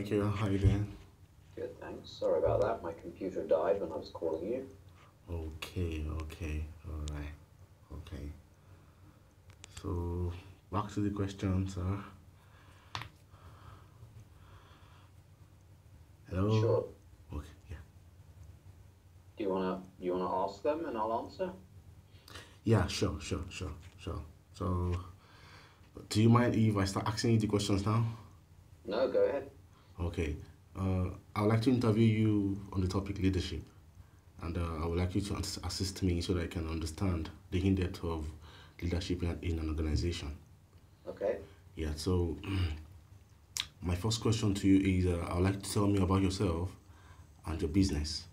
thank you. How you doing? Good, thanks. Sorry about that. My computer died when I was calling you. Okay. All right. Okay. So back to the question, sir. Hello. Sure. Okay. Yeah. Do you wanna ask them and I'll answer? Yeah. Sure. So, do you mind if I start asking you the questions now? No, go ahead. Okay. I would like to interview you on the topic leadership, and I would like you to assist me so that I can understand the in-depth of leadership in an organization. Okay. Yeah. So, my first question to you is, I would like you to tell me about yourself and your business.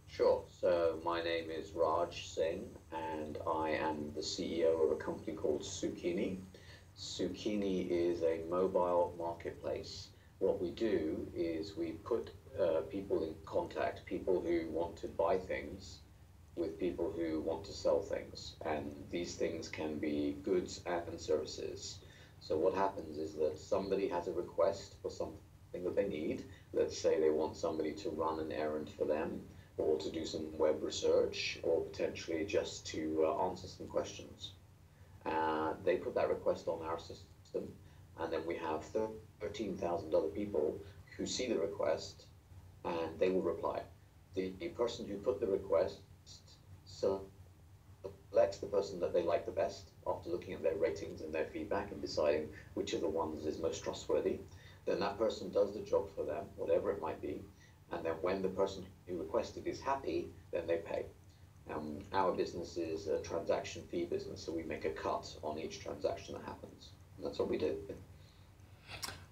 Sure. So my name is Raj Singh, and I am the CEO of a company called Zucchini. Zucchini is a mobile marketplace. What we do is we put people in contact, people who want to buy things with people who want to sell things. And these things can be goods and services. So what happens is that somebody has a request for something that they need. Let's say they want somebody to run an errand for them, or to do some web research, or potentially just to answer some questions. They put that request on our system, and then we have 13,000 other people who see the request, and they will reply. The person who put the request selects the person that they like the best after looking at their ratings and their feedback and deciding which of the ones is most trustworthy. Then that person does the job for them, whatever it might be. And then when the person who requested is happy, then they pay. Our business is a transaction fee business, so we make a cut on each transaction that happens. And that's what we do.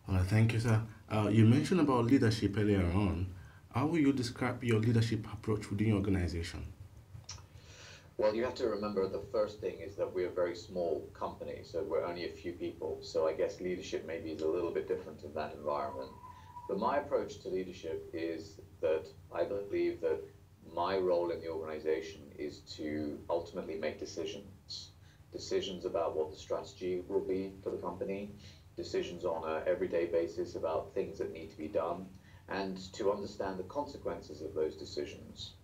All right, thank you, sir. You mentioned about leadership earlier on. How will you describe your leadership approach within your organization? Well, you have to remember the first thing is that we're a very small company, so we're only a few people. So I guess leadership maybe is a little bit different in that environment. But my approach to leadership is that I believe that my role in the organization is to ultimately make decisions. Decisions about what the strategy will be for the company, decisions on an everyday basis about things that need to be done, and to understand the consequences of those decisions.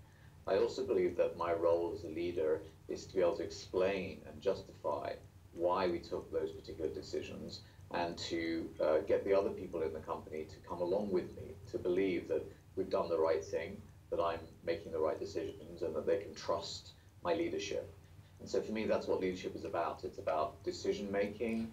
I also believe that my role as a leader is to be able to explain and justify why we took those particular decisions, and to get the other people in the company to come along with me, to believe that we've done the right thing, that I'm making the right decisions, and that they can trust my leadership. And so for me, that's what leadership is about. It's about decision making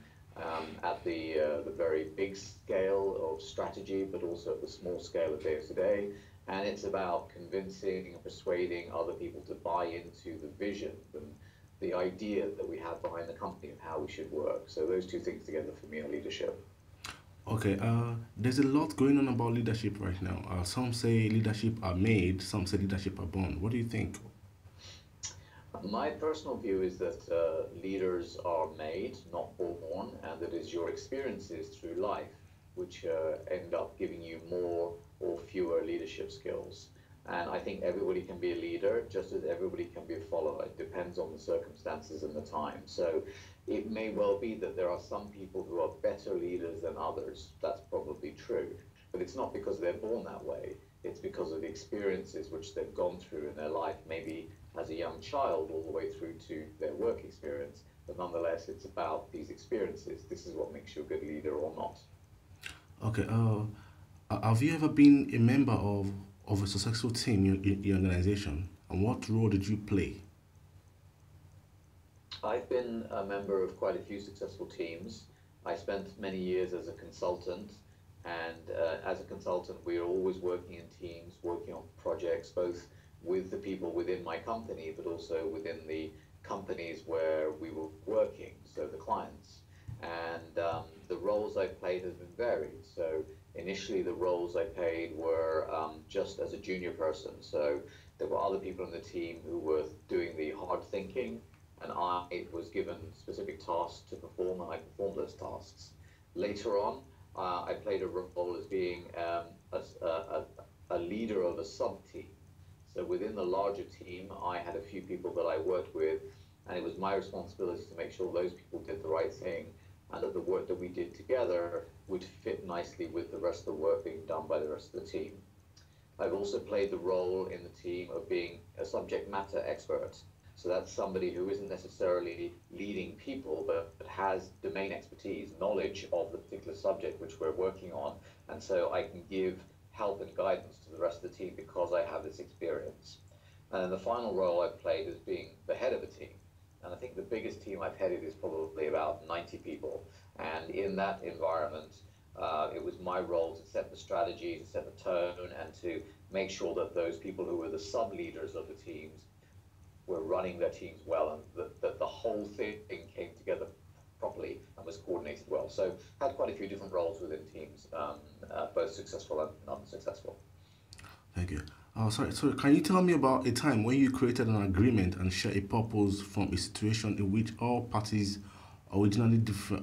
at the very big scale of strategy, but also at the small scale of day to day. And it's about convincing and persuading other people to buy into the vision and the idea that we have behind the company and how we should work. So those two things together for me are leadership. Okay, there's a lot going on about leadership right now. Some say leadership are made, some say leadership are born. What do you think? My personal view is that leaders are made, not born, and that is your experiences through life which end up giving you more or fewer leadership skills. And I think everybody can be a leader, just as everybody can be a follower. It depends on the circumstances and the time. So it may well be that there are some people who are better leaders than others. That's probably true. But it's not because they're born that way. It's because of the experiences which they've gone through in their life, maybe as a young child all the way through to their work experience. But nonetheless, it's about these experiences. This is what makes you a good leader or not. Okay, have you ever been a member of a successful team in your organization? And what role did you play? I've been a member of quite a few successful teams. I spent many years as a consultant, and as a consultant, we are always working in teams, working on projects, both with the people within my company, but also within the companies where we were working, so the clients. And the roles I played has been varied. So initially, the roles I played were just as a junior person. So there were other people on the team who were doing the hard thinking, and I was given specific tasks to perform, and I performed those tasks. Later on, I played a role as being a leader of a sub-team. So within the larger team, I had a few people that I worked with, and it was my responsibility to make sure those people did the right thing, and that the work that we did together would fit nicely with the rest of the work being done by the rest of the team. I've also played the role in the team of being a subject matter expert. So that's somebody who isn't necessarily leading people, but has domain expertise, knowledge of the particular subject which we're working on. And so I can give help and guidance to the rest of the team because I have this experience. And then the final role I've played is being the head of a team. And I think the biggest team I've headed is probably about 90 people. And in that environment, it was my role to set the strategy, to set the tone, and to make sure that those people who were the sub-leaders of the teams were running their teams well, and that the whole thing came together properly and was coordinated well. So had quite a few different roles within teams, both successful and unsuccessful. Thank you. Sorry, so can you tell me about a time when you created an agreement and shared a purpose from a situation in which all parties originally differ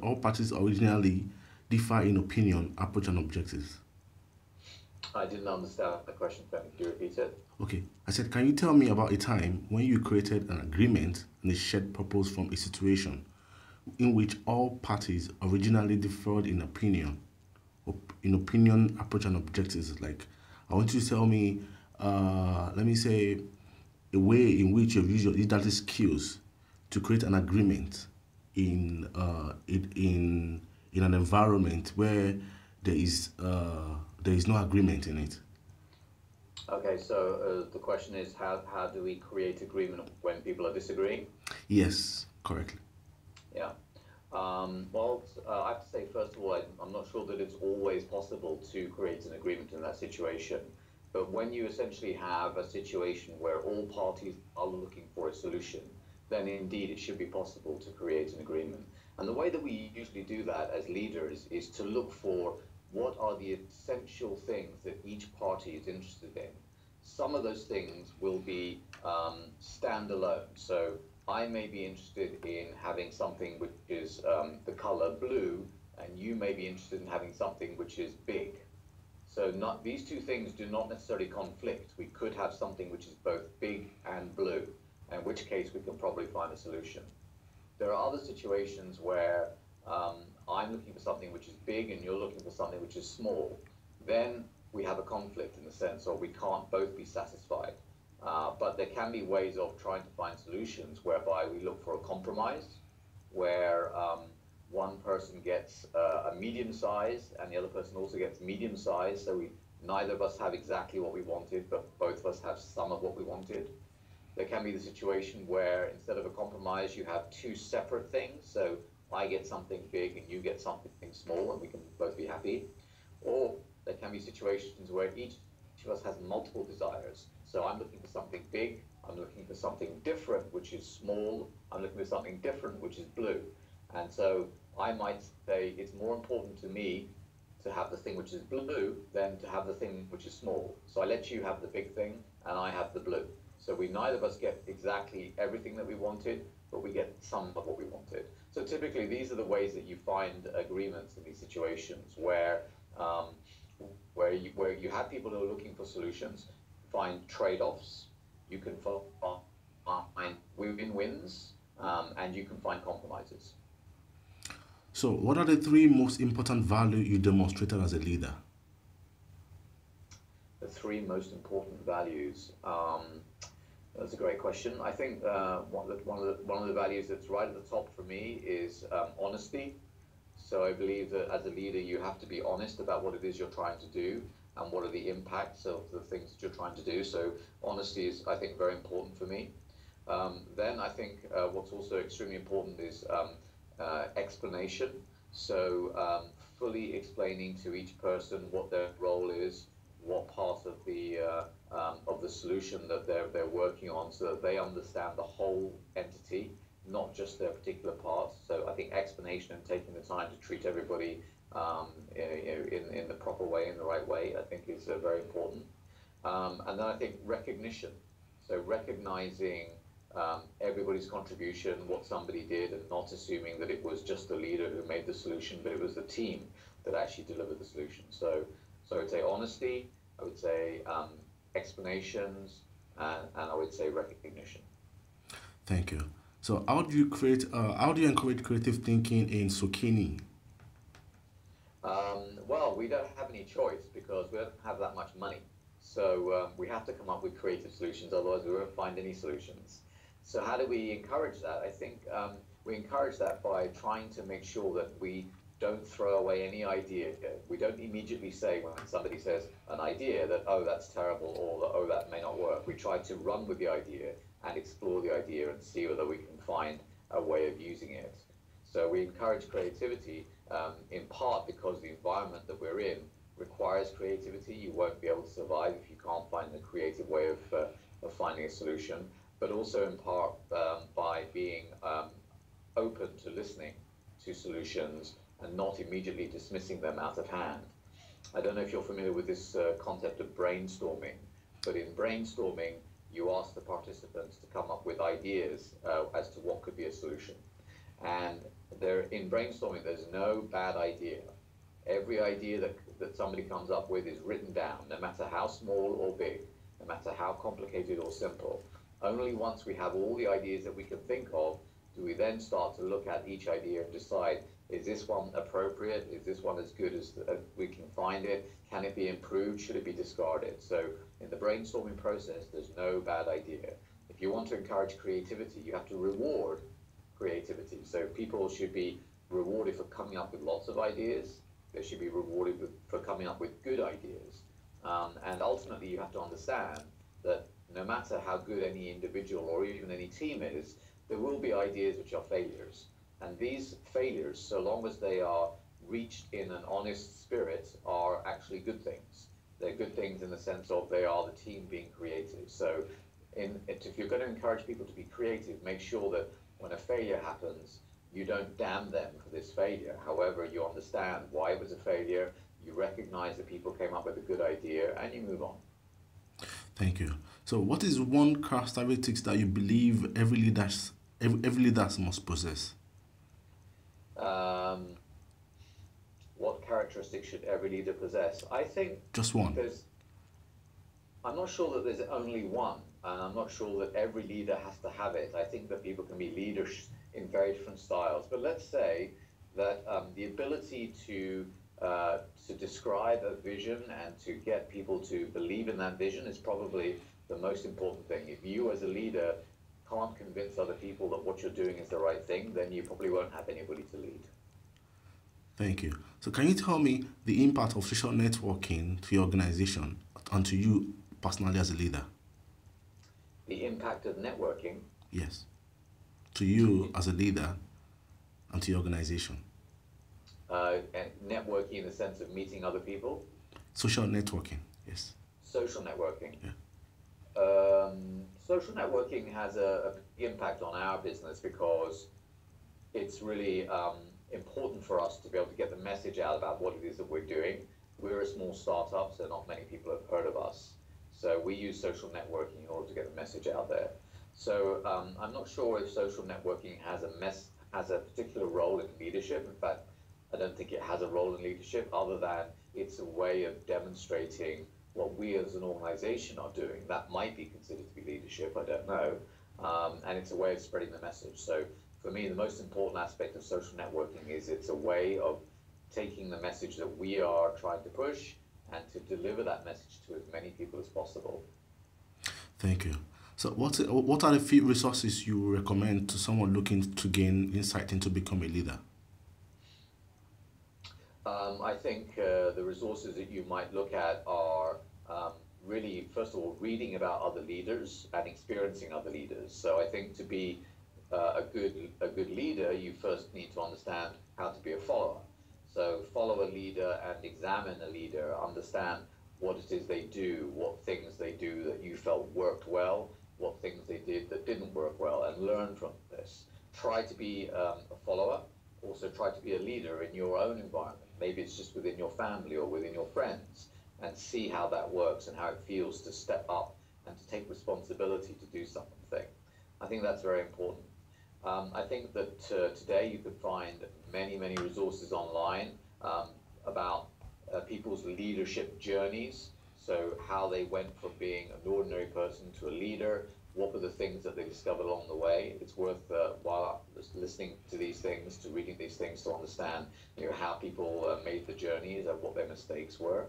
in opinion, approach, and objectives? I didn't understand the question. Can you repeat it? Okay, I said, can you tell me about a time when you created an agreement and a shared purpose from a situation in which all parties originally differed in opinion, approach, and objectives? Like, I want you to tell me, let me say, a way in which you've used your leadership skills to create an agreement in an environment where there is no agreement in it. Okay, so the question is, how do we create agreement when people are disagreeing? Yes, correctly. Yeah. Well, I have to say, first of all, I'm not sure that it's always possible to create an agreement in that situation. But when you essentially have a situation where all parties are looking for a solution, then indeed it should be possible to create an agreement. And the way that we usually do that as leaders is to look for what are the essential things that each party is interested in. Some of those things will be standalone. So I may be interested in having something which is the color blue, and you may be interested in having something which is big. So these two things do not necessarily conflict. We could have something which is both big and blue, in which case we can probably find a solution. There are other situations where I'm looking for something which is big and you're looking for something which is small. Then we have a conflict in the sense of we can't both be satisfied. But there can be ways of trying to find solutions whereby we look for a compromise, where one person gets a medium size and the other person also gets medium size. So neither of us have exactly what we wanted, but both of us have some of what we wanted. There can be the situation where instead of a compromise, you have two separate things. So I get something big and you get something small, and we can both be happy. Or there can be situations where each of us has multiple desires. So I'm looking for something big, I'm looking for something different, which is small, I'm looking for something different, which is blue. And so I might say it's more important to me to have the thing which is blue than to have the thing which is small. So I let you have the big thing and I have the blue. So we neither of us get exactly everything that we wanted, but we get some of what we wanted. So typically these are the ways that you find agreements in these situations where you have people who are looking for solutions, find trade-offs, you can find win-wins, and you can find compromises. So what are the three most important values you demonstrated as a leader? The three most important values. That's a great question. I think one of the values that's right at the top for me is honesty. So I believe that as a leader, you have to be honest about what it is you're trying to do and what are the impacts of the things that you're trying to do. So honesty is, I think, very important for me. Then I think what's also extremely important is explanation. So fully explaining to each person what their role is, what part of the solution that they're working on, so that they understand the whole entity, not just their particular parts. So I think explanation and taking the time to treat everybody in the proper way, in the right way, I think is very important. And then I think recognition. So recognizing everybody's contribution, what somebody did, and not assuming that it was just the leader who made the solution, but it was the team that actually delivered the solution. So I would say honesty, I would say explanations, and I would say recognition. Thank you. So how do you create? How do you encourage creative thinking in Zucchini? Well, we don't have any choice because we don't have that much money. So we have to come up with creative solutions, otherwise we won't find any solutions. So how do we encourage that? I think we encourage that by trying to make sure that we don't throw away any idea. We don't immediately say when somebody says an idea that, oh, that's terrible, or that, oh, that may not work. We try to run with the idea and explore the idea and see whether we can find a way of using it. So we encourage creativity in part because the environment that we're in requires creativity. You won't be able to survive if you can't find a creative way of finding a solution, but also in part by being open to listening to solutions and not immediately dismissing them out of hand. I don't know if you're familiar with this concept of brainstorming, but in brainstorming, you ask the participants to come up with ideas as to what could be a solution. And there, in brainstorming, there's no bad idea. Every idea that somebody comes up with is written down, no matter how small or big, no matter how complicated or simple. Only once we have all the ideas that we can think of do we then start to look at each idea and decide, is this one appropriate? Is this one as good as we can find it? Can it be improved? Should it be discarded? So in the brainstorming process, there's no bad idea. If you want to encourage creativity, you have to reward creativity. So people should be rewarded for coming up with lots of ideas. They should be rewarded for coming up with good ideas. And ultimately, you have to understand that no matter how good any individual or even any team is, there will be ideas which are failures. And these failures, so long as they are reached in an honest spirit, are actually good things. They're good things in the sense of they are the team being creative. So if you're going to encourage people to be creative, make sure that when a failure happens, you don't damn them for this failure. However, you understand why it was a failure, you recognize that people came up with a good idea, and you move on. Thank you. So, what is one characteristics that you believe every leaders must possess? Um, what characteristics should every leader possess? I think Just one. I'm not sure that there's only one, and I'm not sure that every leader has to have it. I think that people can be leaders in very different styles. But let's say that the ability to describe a vision and to get people to believe in that vision is probably the most important thing. If you as a leader can't convince other people that what you're doing is the right thing, then you probably won't have anybody to lead. Thank you. So, can you tell me the impact of social networking to your organization and to you personally as a leader? The impact of networking? Yes. To you as a leader and to your organization. And networking in the sense of meeting other people? Social networking, yes. Social networking? Yeah. Social networking has a big impact on our business because it's really important for us to be able to get the message out about what it is that we're doing. We're a small startup, so not many people have heard of us. So we use social networking in order to get the message out there. So I'm not sure if social networking has a particular role in leadership. In fact, I don't think it has a role in leadership other than it's a way of demonstrating what we as an organization are doing. That might be considered to be leadership, I don't know. And it's a way of spreading the message. So for me, the most important aspect of social networking is it's a way of taking the message that we are trying to push and to deliver that message to as many people as possible. Thank you. So, what are the few resources you recommend to someone looking to gain insight into become a leader? I think the resources that you might look at are really, first of all, reading about other leaders and experiencing other leaders. So I think to be a good leader, you first need to understand how to be a follower. So follow a leader and examine a leader, understand what it is they do, what things they do that you felt worked well, what things they did that didn't work well, and learn from this. Try to be a follower, also try to be a leader in your own environment. Maybe it's just within your family or within your friends, and see how that works and how it feels to step up and to take responsibility to do something. I think that's very important. I think that today you could find many resources online about people's leadership journeys. So how they went from being an ordinary person to a leader, what were the things that they discovered along the way. It's worth while listening to these things, to reading these things, to understand how people made the journeys and what their mistakes were.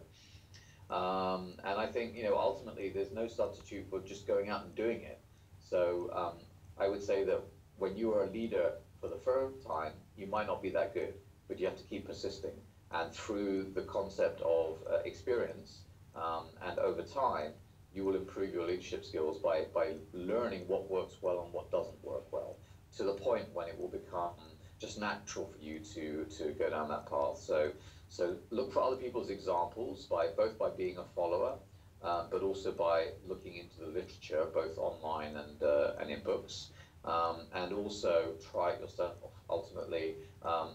And I think ultimately there's no substitute for just going out and doing it. So I would say that when you are a leader for the first time, you might not be that good, but you have to keep persisting. And through the concept of experience and over time, you will improve your leadership skills by learning what works well and what doesn't work well, to the point when it will become just natural for you to go down that path. So look for other people's examples both by being a follower, but also by looking into the literature, both online and in books, and also try it yourself. Ultimately,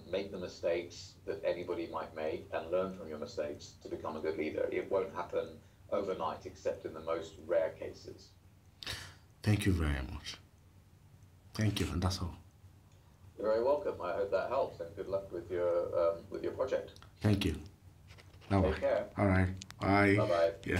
make the mistakes that anybody might make and learn from your mistakes to become a good leader. It won't happen overnight, except in the most rare cases. Thank you very much. Thank you, and that's all. You're very welcome. I hope that helps, and good luck with your project. Thank you. Take care. All right. Bye. Bye bye. Yeah.